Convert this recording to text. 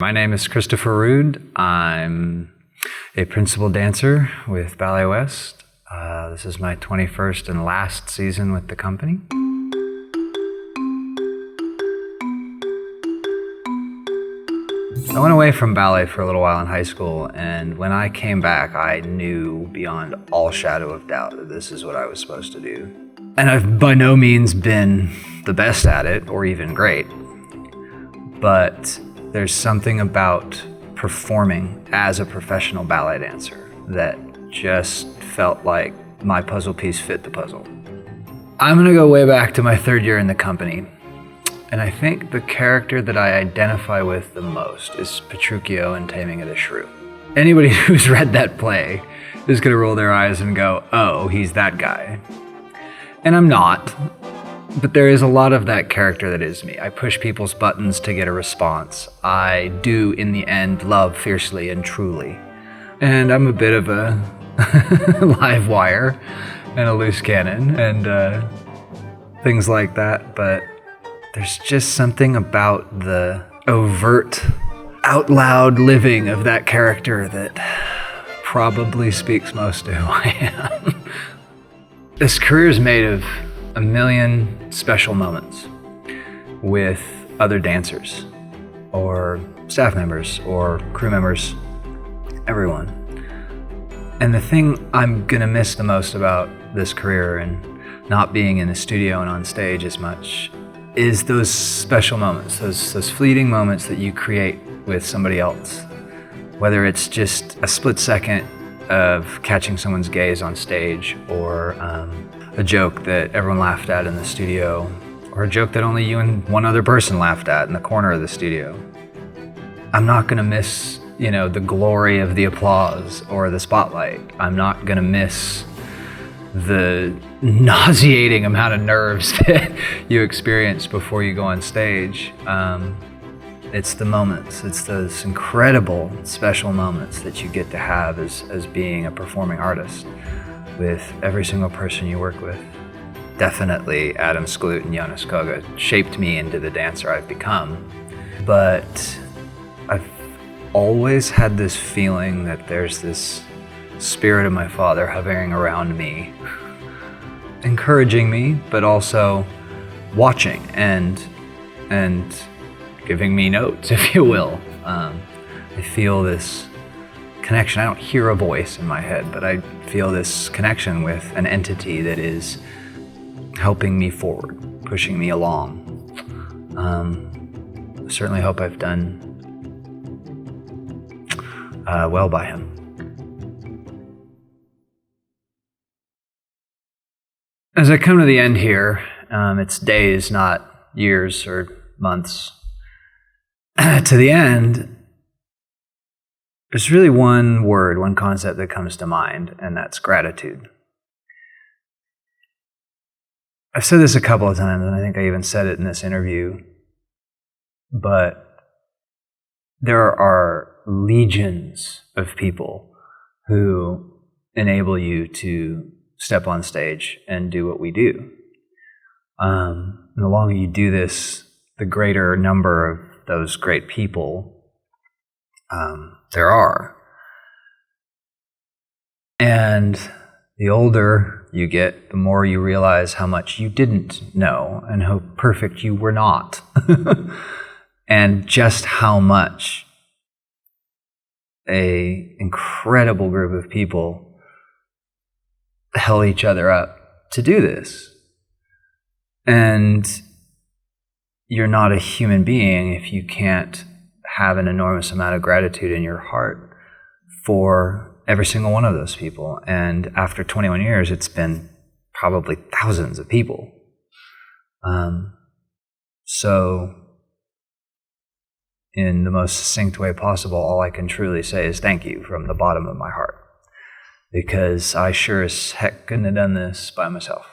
My name is Christopher Ruud. I'm a principal dancer with Ballet West. This is my 21st and last season with the company. I went away from ballet for a little while in high school, and when I came back, I knew beyond all shadow of doubt that this is what I was supposed to do. And I've by no means been the best at it, or even great, but there's something about performing as a professional ballet dancer that just felt like my puzzle piece fit the puzzle. I'm gonna go way back to my third year in the company, and I think the character that I identify with the most is Petruchio in Taming of the Shrew. Anybody who's read that play is gonna roll their eyes and go, oh, he's that guy. And I'm not. But there is a lot of that character that is me. I push people's buttons to get a response. I do, in the end, love fiercely and truly. And I'm a bit of a live wire and a loose cannon and things like that. But there's just something about the overt, out loud living of that character that probably speaks most to who I am. This career is made of a million special moments with other dancers or staff members or crew members, everyone. And the thing I'm gonna miss the most about this career and not being in the studio and on stage as much is those special moments, those fleeting moments that you create with somebody else. Whether it's just a split second of catching someone's gaze on stage, or a joke that everyone laughed at in the studio, or a joke that only you and one other person laughed at in the corner of the studio. I'm not gonna miss, the glory of the applause or the spotlight. I'm not gonna miss the nauseating amount of nerves that you experience before you go on stage. It's the moments, it's those incredible special moments that you get to have as being a performing artist with every single person you work with. Definitely Adam Skloot and Jonas Koga shaped me into the dancer I've become. But I've always had this feeling that there's this spirit of my father hovering around me, encouraging me, but also watching and giving me notes, if you will. I feel this connection. I don't hear a voice in my head, but I feel this connection with an entity that is helping me forward, pushing me along. I certainly hope I've done well by him. As I come to the end here, it's days, not years or months. To the end, there's really one word, one concept that comes to mind, and that's gratitude. I've said this a couple of times, and I think I even said it in this interview, but there are legions of people who enable you to step on stage and do what we do. And the longer you do this, the greater number of those great people there are. And the older you get, the more you realize how much you didn't know and how perfect you were not. And just how much an incredible group of people held each other up to do this. And you're not a human being if you can't have an enormous amount of gratitude in your heart for every single one of those people. And after 21 years, it's been probably thousands of people. So in the most succinct way possible, all I can truly say is thank you from the bottom of my heart, because I sure as heck couldn't have done this by myself.